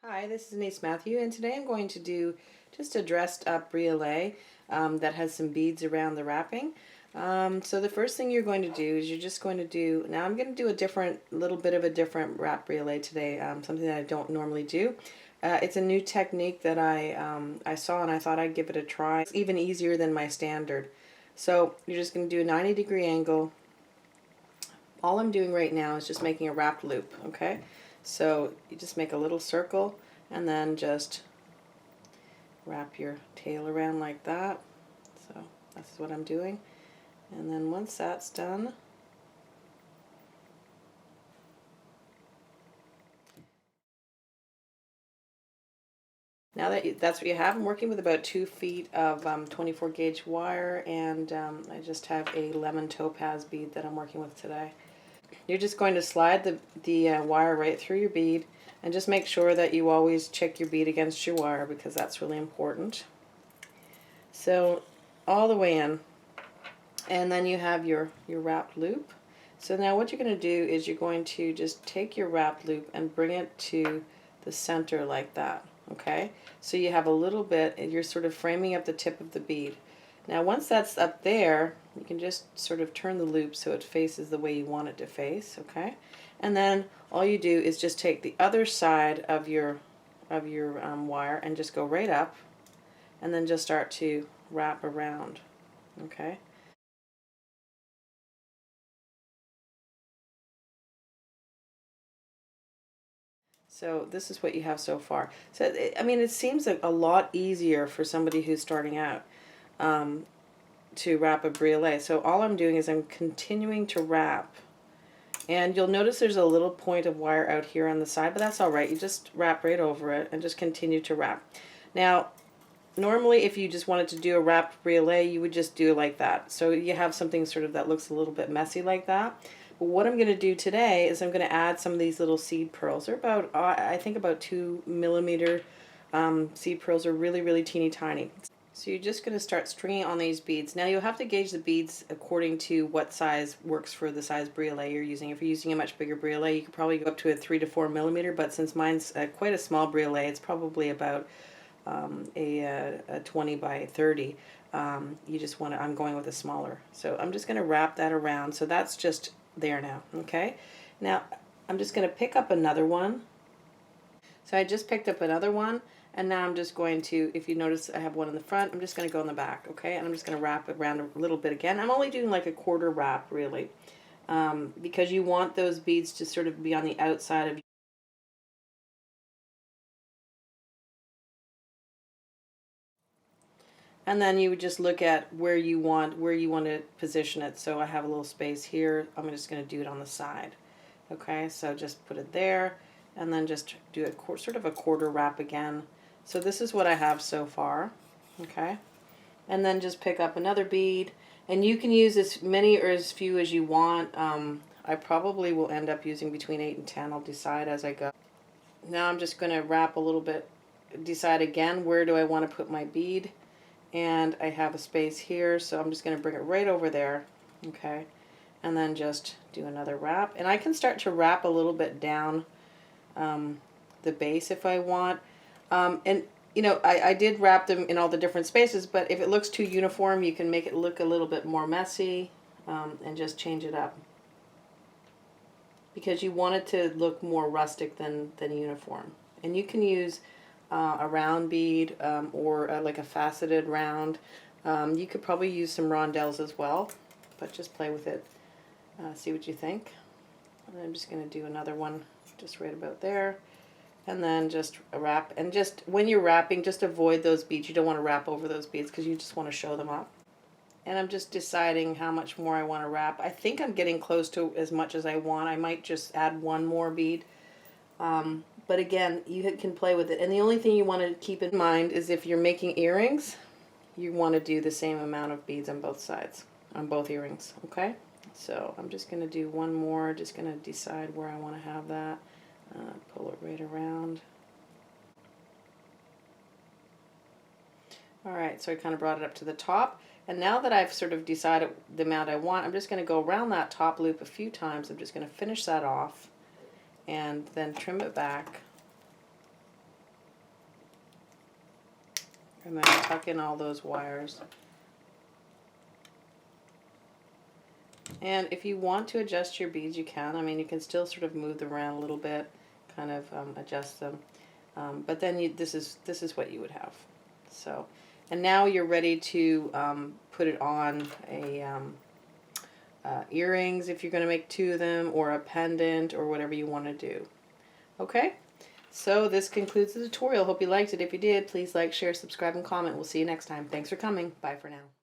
Hi, this is Denise Mathew, and today I'm going to do just a dressed up briolet that has some beads around the wrapping. So the first thing you're going to do is you're just going to do, now I'm going to do a little bit of a different wrap briolet today, something that I don't normally do. It's a new technique that I saw and I thought I'd give it a try. It's even easier than my standard. So you're just going to do a 90-degree angle. All I'm doing right now is just making a wrapped loop, okay? So you just make a little circle and then just wrap your tail around like that. So that's what I'm doing. And then once that's done, now that that's what you have, I'm working with about 2 feet of 24 gauge wire, and I just have a lemon topaz bead that I'm working with today. You're just going to slide the wire right through your bead, and just make sure that you always check your bead against your wire because that's really important. So all the way in, and then you have your wrapped loop. So now what you're going to do is you're going to just take your wrapped loop and bring it to the center like that, okay? So you have a little bit, and you're sort of framing up the tip of the bead. Now once that's up there, you can just sort of turn the loop so it faces the way you want it to face, okay? And then all you do is just take the other side of your wire and just go right up, and then just start to wrap around, okay? So this is what you have so far. So I mean, it seems a lot easier for somebody who's starting out to wrap a briolet. So all I'm doing is I'm continuing to wrap, and you'll notice there's a little point of wire out here on the side, but that's all right. You just wrap right over it and just continue to wrap. Now, normally if you just wanted to do a wrapped briolet, you would just do it like that. So you have something sort of that looks a little bit messy like that. But what I'm going to do today is I'm going to add some of these little seed pearls. They're about, I think about 2 millimeter seed pearls. Are really, really teeny tiny. So you're just going to start stringing on these beads. Now you'll have to gauge the beads according to what size works for the size briolet you're using. If you're using a much bigger briolet, you could probably go up to a 3 to 4 millimeter, but since mine's quite a small briolet, it's probably about a 20 by 30. You just want to, I'm going with a smaller. So I'm just going to wrap that around. So that's just there now, okay? Now I'm just going to pick up another one. So I just picked up another one, and now I'm just going to, if you notice I have one in the front, I'm just going to go in the back, okay? And I'm just going to wrap it around a little bit again. I'm only doing like a quarter wrap, really, because you want those beads to sort of be on the outside of. And then you would just look at where you want to position it. So I have a little space here. I'm just going to do it on the side. Okay, so just put it there, and then just do a sort of a quarter wrap again. So this is what I have so far. Okay, and then just pick up another bead, and you can use as many or as few as you want. I probably will end up using between 8 and 10. I'll decide as I go. Now I'm just going to wrap a little bit, decide again where do I want to put my bead. And I have a space here, so I'm just going to bring it right over there, okay, and then just do another wrap. And I can start to wrap a little bit down the base if I want, and you know, I did wrap them in all the different spaces, but if it looks too uniform, you can make it look a little bit more messy, and just change it up, because you want it to look more rustic than uniform. And you can use a round bead, or like a faceted round. You could probably use some rondelles as well, but just play with it, see what you think. And I'm just going to do another one just right about there, and then just wrap. And just when you're wrapping, just avoid those beads. You don't want to wrap over those beads because you just want to show them up. And I'm just deciding how much more I want to wrap. I think I'm getting close to as much as I want. I might just add one more bead. But again, you can play with it. And the only thing you want to keep in mind is if you're making earrings, you want to do the same amount of beads on both sides, on both earrings, okay? So I'm just going to do one more, just going to decide where I want to have that. Pull it right around. Alright, so I kind of brought it up to the top. And now that I've sort of decided the amount I want, I'm just going to go around that top loop a few times. I'm just going to finish that off and then trim it back. And then tuck in all those wires. And if you want to adjust your beads, you can. I mean, you can still sort of move them around a little bit, kind of adjust them. But then this is what you would have. So, and now you're ready to put it on a earrings if you're going to make 2 of them, or a pendant, or whatever you want to do. Okay? So this concludes the tutorial. Hope you liked it. If you did, please like, share, subscribe, and comment. We'll see you next time. Thanks for coming. Bye for now.